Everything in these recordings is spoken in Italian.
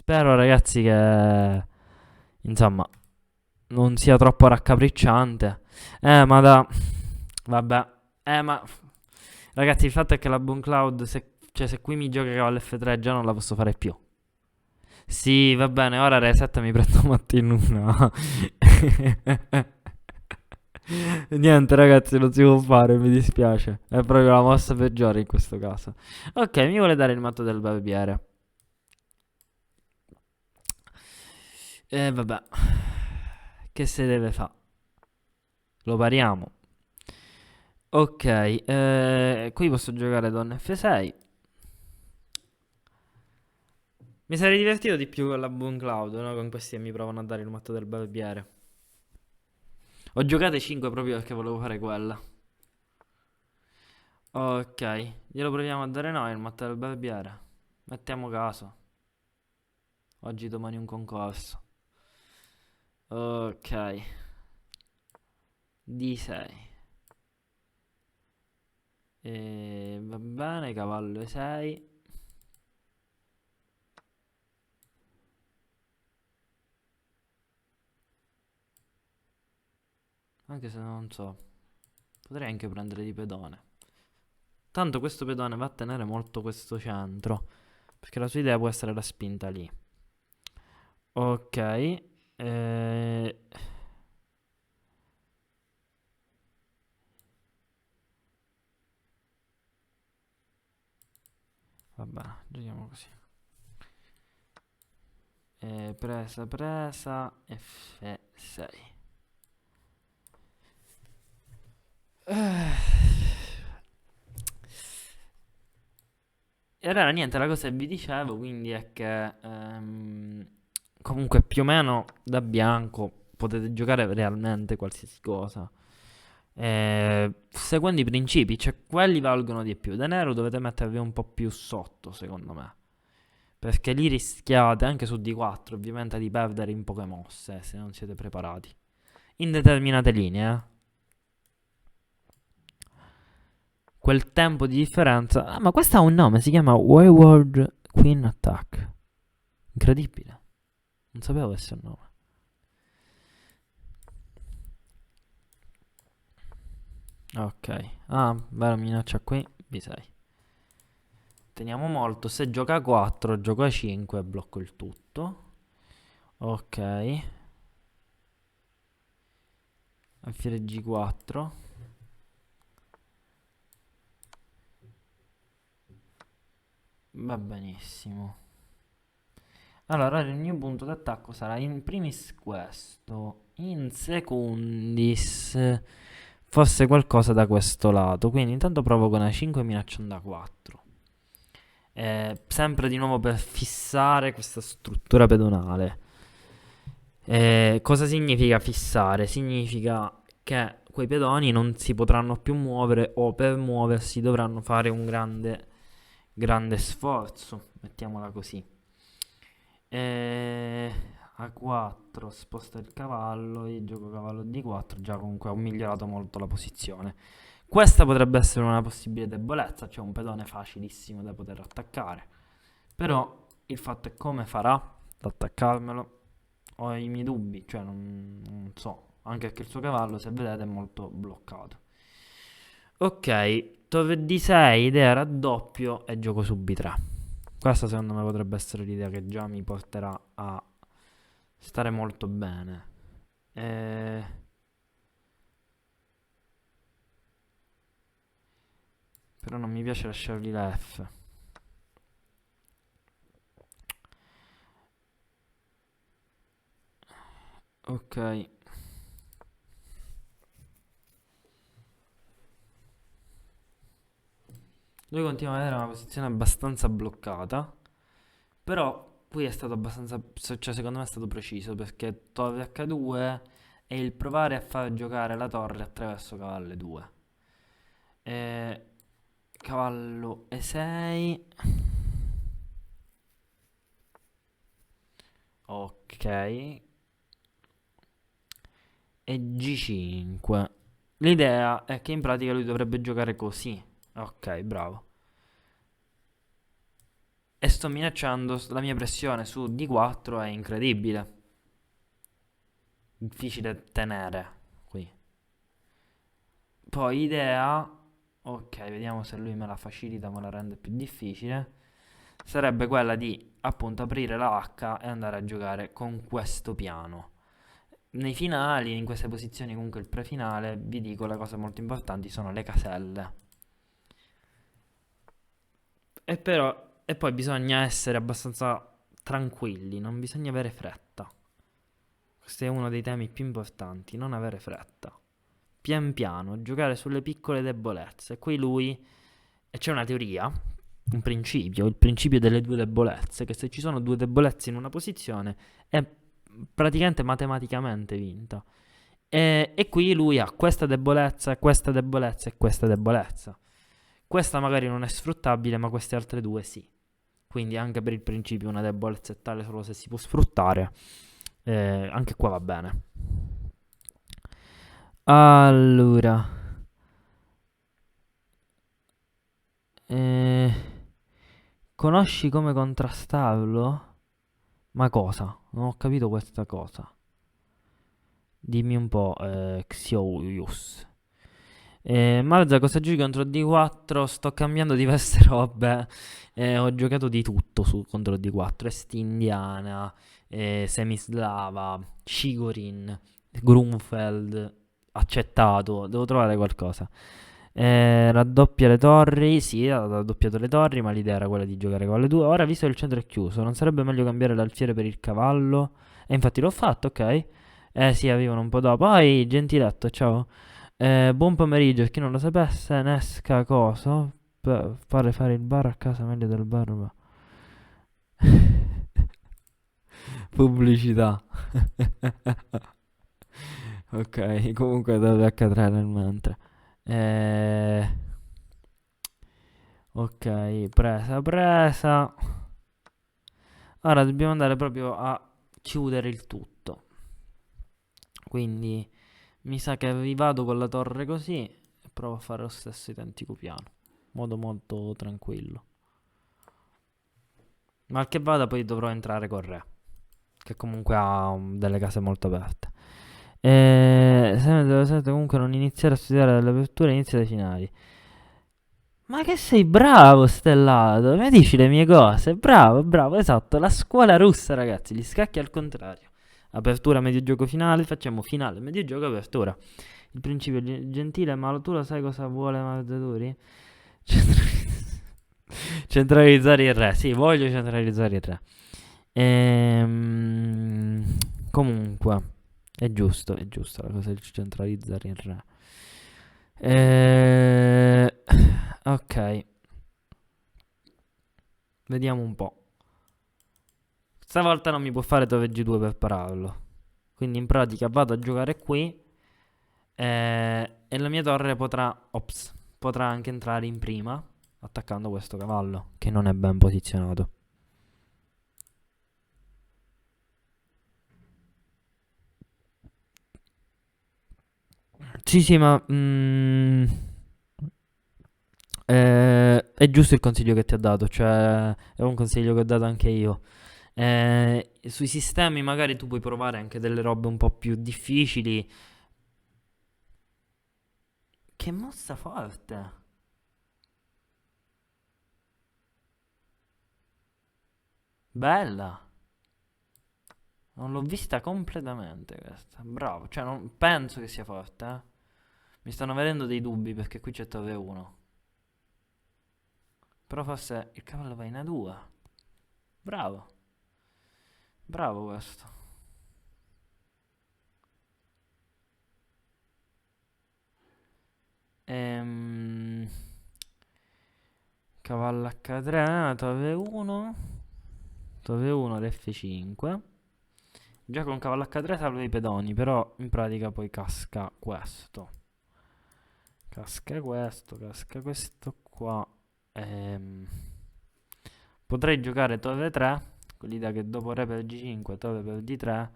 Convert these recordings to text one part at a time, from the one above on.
Spero, ragazzi, che insomma non sia troppo raccapricciante. Ma da. Vabbè. Ma. Ragazzi, il fatto è che la Boom Cloud, se qui mi gioca cavallo F3 già non la posso fare più. Sì, va bene, ora reset mi prendo mattino una. Niente, ragazzi, non si può fare, mi dispiace. È proprio la mossa peggiore in questo caso. Ok, mi vuole dare il matto del barbiere. Vabbè. Che se deve fare? Lo pariamo. Ok, qui posso giocare donna F6. Mi sarei divertito di più con la Boom Cloud, no? Con questi che mi provano a dare il matto del barbiere. Ho giocate 5 proprio perché volevo fare quella. Ok, glielo proviamo a dare noi il matto del barbiere. Mettiamo caso. Oggi, domani un concorso. Ok, D6. Va bene, cavallo E6. Anche se non so. Potrei anche prendere di pedone. Tanto questo pedone va a tenere molto questo centro. Perché la sua idea può essere la spinta lì. Ok. Va bene, giochiamo così. Presa, presa. F6. E allora niente, la cosa che vi dicevo quindi è che comunque più o meno da bianco potete giocare realmente qualsiasi cosa. Seguendo i principi, cioè quelli valgono di più. Da nero dovete mettervi un po' più sotto, secondo me. Perché lì rischiate anche su D4, ovviamente, di perdere in poche mosse se non siete preparati. In determinate linee, quel tempo di differenza. Ah, ma questo ha un nome, si chiama Wayward Queen Attack. Incredibile. Non sapevo avesse un nome. Ok. Ah, bella minaccia qui. B6. Teniamo molto. Se gioca a 4, gioco a 5 e blocco il tutto. Ok. Alfiere G4. Va benissimo. Allora, ora il mio punto d'attacco sarà in primis questo. In secundis fosse qualcosa da questo lato. Quindi intanto provo con A5 e minaccio da 4. Sempre di nuovo per fissare questa struttura pedonale. Cosa significa fissare? Significa che quei pedoni non si potranno più muovere o per muoversi dovranno fare un grande, grande sforzo, mettiamola così. A4 sposta il cavallo, io gioco cavallo D4, già comunque ho migliorato molto la posizione. Questa potrebbe essere una possibile debolezza, cioè un pedone facilissimo da poter attaccare. Però il fatto è come farà ad attaccarmelo. Ho i miei dubbi, cioè non so. Anche perché il suo cavallo, se vedete, è molto bloccato. Ok, torre D6, idea raddoppio e gioco su B3. Questa secondo me potrebbe essere l'idea che già mi porterà a stare molto bene. Eh, Però non mi piace lasciargli la F. Ok. Lui continua ad avere una posizione abbastanza bloccata. Però qui è stato abbastanza. Cioè, secondo me è stato preciso perché torre H2 e il provare a far giocare la torre attraverso cavallo E2. E cavallo E6. Ok. E G5. L'idea è che in pratica lui dovrebbe giocare così. Ok, bravo. e sto minacciando, la mia pressione su D4 è incredibile. Difficile tenere qui. Poi idea, ok, vediamo se lui me la facilita, me la rende più difficile. Sarebbe quella di appunto aprire la vacca e andare a giocare con questo piano. Nei finali, in queste posizioni, comunque il prefinale, vi dico le cose molto importanti sono le caselle. E poi bisogna essere abbastanza tranquilli, non bisogna avere fretta. Questo è uno dei temi più importanti, non avere fretta. Pian piano, giocare sulle piccole debolezze. Qui lui, e c'è una teoria, un principio, il principio delle due debolezze, che se ci sono due debolezze in una posizione è praticamente matematicamente vinta. E qui lui ha questa debolezza, questa debolezza e questa debolezza. Questa magari non è sfruttabile, ma queste altre due sì. Quindi anche per il principio una debolezza è tale solo se si può sfruttare. Anche qua va bene. Allora, eh, conosci come contrastarlo? Ma cosa? Non ho capito questa cosa. Dimmi un po', Xiouius. Marza, cosa giochi contro D4? Sto cambiando diverse robe. Ho giocato di tutto contro D4. Est indiana, semislava, Chigorin, Grunfeld. Accettato. Devo trovare qualcosa. Raddoppia le torri. Sì, ha raddoppiato le torri, ma l'idea era quella di giocare con le due. Ora, visto che il centro è chiuso, non sarebbe meglio cambiare l'alfiere per il cavallo? E infatti l'ho fatto, ok. Sì, arrivano un po' dopo. Poi, gentiletto, ciao. Buon pomeriggio, per chi non lo sapesse, Nesca coso. Pare fare il bar a casa meglio del bar. Pubblicità. Ok, comunque deve accadere nel mentre. Eh, ok, presa. Ora dobbiamo andare proprio a chiudere il tutto. Quindi mi sa che vi vado con la torre così e provo a fare lo stesso identico piano. Modo molto tranquillo. Mal che vada poi dovrò entrare con re, che comunque ha delle case molto aperte. Se comunque non iniziare a studiare dalle aperture, inizia dai finali. Ma che sei bravo, Stellato, mi dici le mie cose, bravo, bravo, esatto, la scuola russa, ragazzi, gli scacchi al contrario. Apertura, medio gioco, finale, facciamo finale, medio gioco, apertura. Il principio gentile, ma tu lo sai cosa vuole Mazzatori? Centralizzare il re, sì, voglio centralizzare il re. Ehm, Comunque, è giusto la cosa di centralizzare il re. Ok, vediamo un po'. Stavolta non mi può fare dove G2 per pararlo. Quindi in pratica vado a giocare qui e la mia torre potrà anche entrare in prima attaccando questo cavallo che non è ben posizionato. Sì, sì, ma è giusto il consiglio che ti ha dato, cioè è un consiglio che ho dato anche io. Sui sistemi magari tu puoi provare anche delle robe un po' più difficili. Che mossa forte! Bella! Non l'ho vista completamente questa. Bravo, cioè non penso che sia forte, eh. Mi stanno venendo dei dubbi perché qui c'è torre 1. Però forse il cavallo va in A2. Bravo. Bravo questo. Ehm, Cavallo H3, torre 1. Torre 1 ad F5. Già con cavallo H3 salvo i pedoni, però in pratica poi casca questo. Casca questo qua. Ehm, Potrei giocare torre 3, con l'idea che dopo re per G5, torre per D3,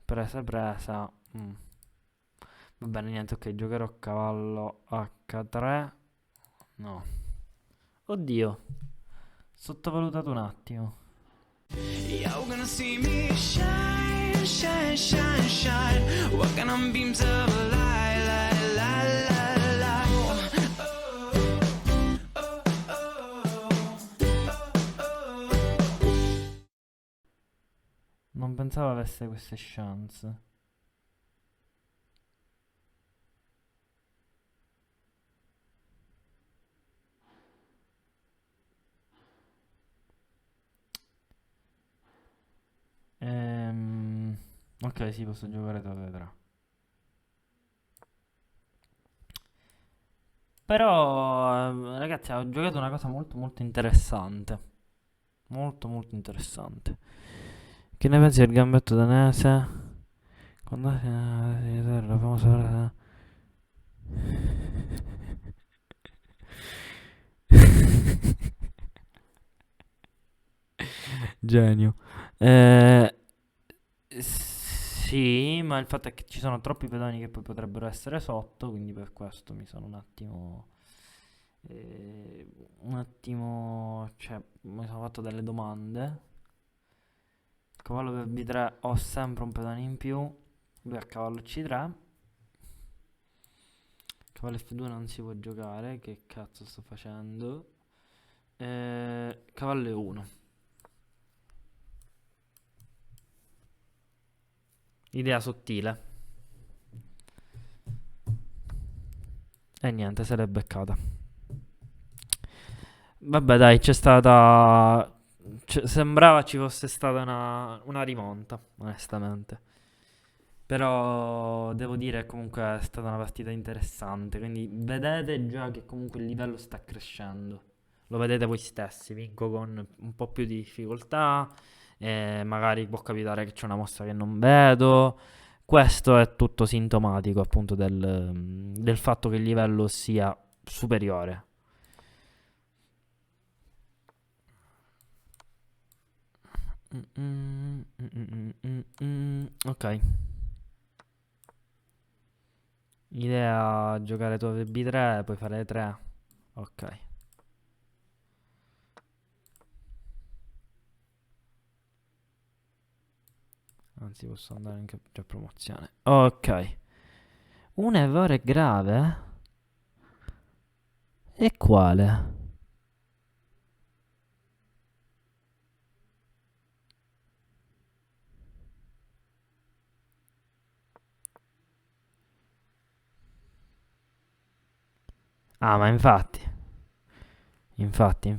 presa. Va bene, niente, ok, giocherò cavallo H3. No. Oddio, Sottovalutato un attimo. You're gonna see me shine, shine, shine, shine. Walking on beams of light, light, light, light, light. Non pensavo avesse queste chance. Ok, sì, posso giocare Torre 3. Però, ragazzi, ho giocato una cosa molto molto interessante. Molto molto interessante. Che ne pensi del gambetto danese? Quando la famosa... Genio. Eh, sì, ma il fatto è che ci sono troppi pedoni che poi potrebbero essere sotto, quindi per questo mi sono un attimo... cioè, mi sono fatto delle domande. Cavallo per B3 ho sempre un pedone in più. Lui a cavallo C3. Cavallo F2 non si può giocare. Che cazzo sto facendo? Cavallo E1. Idea sottile. E niente, se l'è beccata. Vabbè, dai, c'è stata. Sembrava ci fosse stata una rimonta, onestamente. Però devo dire che comunque è stata una partita interessante. Quindi vedete già che comunque il livello sta crescendo. Lo vedete voi stessi. Vinco con un po' più di difficoltà. Magari può capitare che c'è una mossa che non vedo. Questo è tutto sintomatico appunto del fatto che il livello sia superiore. Ok. Idea giocare torre B3, poi fare 3. Ok. Anzi, posso andare anche già a promozione. Ok. Un errore grave? E quale? Ah, ma infatti. Infatti,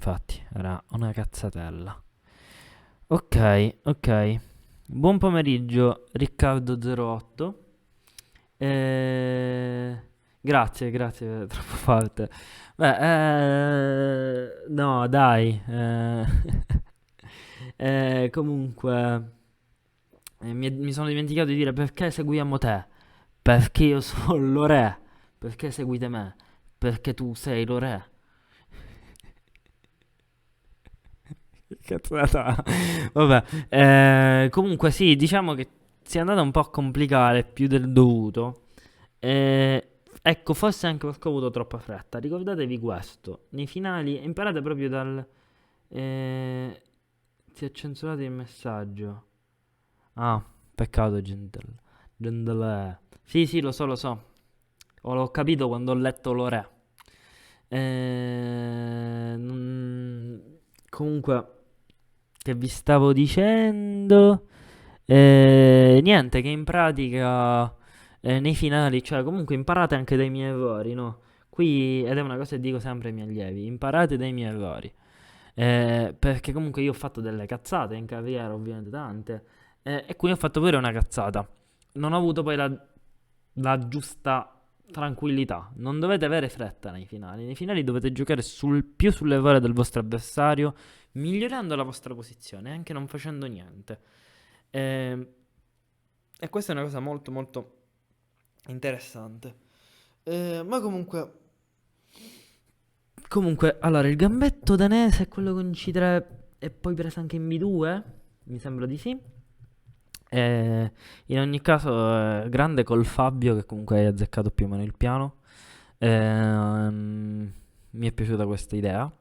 era una cazzatella. Ok, ok. Buon pomeriggio, Riccardo08. Grazie, è troppo forte. Beh, no, dai. Comunque, mi sono dimenticato di dire perché seguiamo te. Perché io sono lo re. Perché seguite me? Perché tu sei lo re. Che cazzata. Vabbè, comunque sì, diciamo che si è andata un po' a complicare più del dovuto. Ecco, forse anche perché ho avuto troppa fretta. Ricordatevi questo. Nei finali, imparate proprio dal... ti ha censurato il messaggio. Ah, peccato, Gentle. Sì, sì, lo so. L'ho capito quando ho letto l'ore. Comunque, che vi stavo dicendo? Niente, che in pratica nei finali, cioè comunque imparate anche dai miei errori, no? Qui, ed è una cosa che dico sempre ai miei allievi, imparate dai miei errori. Perché comunque io ho fatto delle cazzate in carriera, ovviamente tante, e qui ho fatto pure una cazzata. Non ho avuto poi la giusta tranquillità. Non dovete avere fretta nei finali. Nei finali dovete giocare più sull'errore del vostro avversario, migliorando la vostra posizione, anche non facendo niente. E, e questa è una cosa molto molto interessante. Ma comunque, allora, il gambetto danese è quello con C3 e poi preso anche in B2? Mi sembra di sì. In ogni caso, grande col Fabio che comunque hai azzeccato più o meno il piano. Mi è piaciuta questa idea.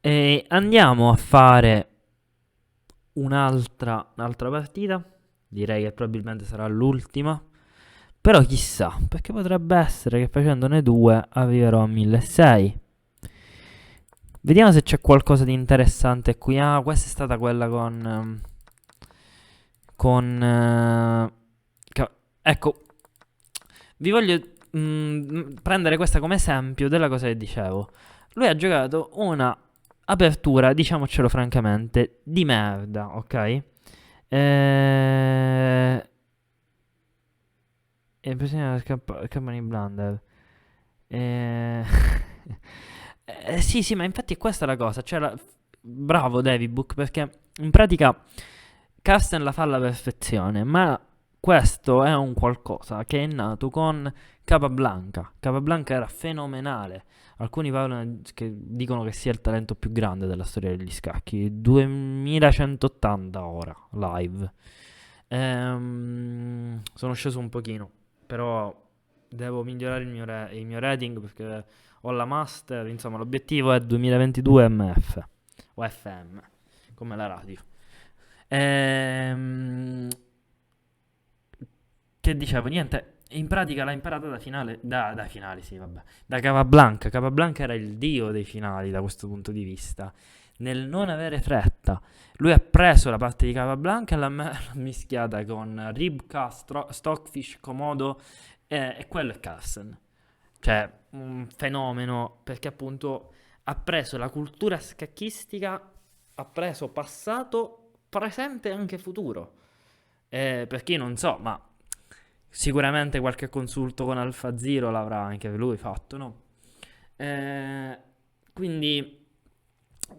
E andiamo a fare un'altra partita. Direi che probabilmente sarà l'ultima. Però chissà, perché potrebbe essere che facendone due arriverò a 1600. Vediamo se c'è qualcosa di interessante qui. Ah, questa è stata quella ecco, vi voglio prendere questa come esempio della cosa che dicevo. Lui ha giocato una apertura, diciamocelo francamente, di merda, ok? E bisogna Company Blunder. Eh... sì, ma infatti è questa la cosa. Cioè, bravo David Book, perché in pratica Carsten la fa alla perfezione, ma questo è un qualcosa che è nato con Capablanca. Capablanca era fenomenale. Alcuni parlano che dicono che sia il talento più grande della storia degli scacchi. 2180 ora live. Sono sceso un pochino, però devo migliorare il mio rating perché ho la master. Insomma, l'obiettivo è 2022 MF o FM, come la radio. Che dicevo, niente, in pratica l'ha imparata da finale, da finali, sì, vabbè, da Capablanca. Capablanca era il dio dei finali da questo punto di vista, nel non avere fretta. Lui ha preso la parte di Capablanca e l'ha mischiata con Ribka, Stockfish, Komodo e quello è Carlsen. Cioè, un fenomeno, perché appunto ha preso la cultura scacchistica, ha preso passato, presente e anche futuro. Per chi non so, ma sicuramente qualche consulto con Alpha Zero l'avrà anche lui fatto, no? Quindi,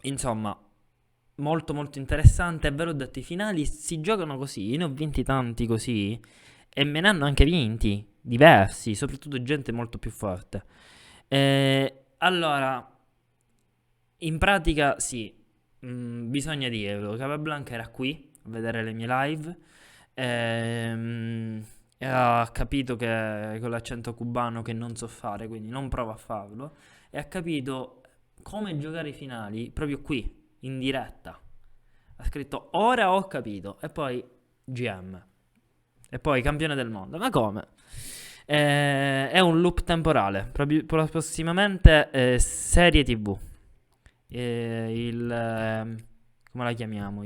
insomma, molto molto interessante. È vero, ho detto, i finali si giocano così. Io ne ho vinti tanti così e me ne hanno anche vinti diversi, soprattutto gente molto più forte. Allora, in pratica sì, bisogna dirlo, Capablanca era qui a vedere le mie live, e ha capito che con l'accento cubano che non so fare, quindi non provo a farlo, e ha capito come giocare i finali proprio qui, in diretta. Ha scritto ora ho capito, e poi GM, e poi campione del mondo. Ma come? È un loop temporale, prossimamente serie TV. Come la chiamiamo?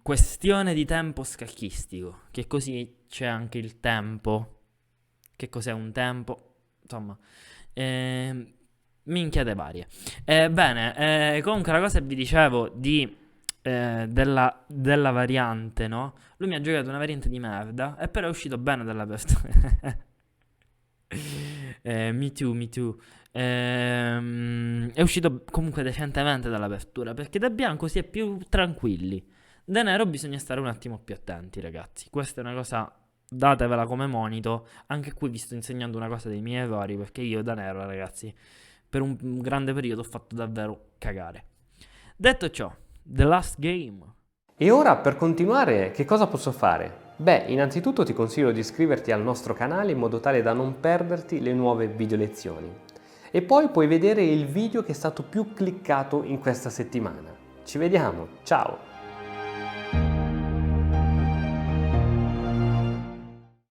Questione di tempo scacchistico, che così c'è anche il tempo. Che cos'è un tempo? Insomma, minchiate varie. Bene, comunque la cosa che vi dicevo della variante, no? Lui mi ha giocato una variante di merda e però è uscito bene dall'apertura. Me too, me too. È uscito comunque decentemente dall'apertura perché da bianco si è più tranquilli. Da nero bisogna stare un attimo più attenti, ragazzi. Questa è una cosa, datevela come monito. Anche qui vi sto insegnando una cosa dei miei errori, perché io da nero, ragazzi, per un grande periodo ho fatto davvero cagare. Detto ciò, The Last Game. E ora, per continuare, che cosa posso fare? Beh, innanzitutto ti consiglio di iscriverti al nostro canale in modo tale da non perderti le nuove video lezioni. E poi puoi vedere il video che è stato più cliccato in questa settimana. Ci vediamo, ciao!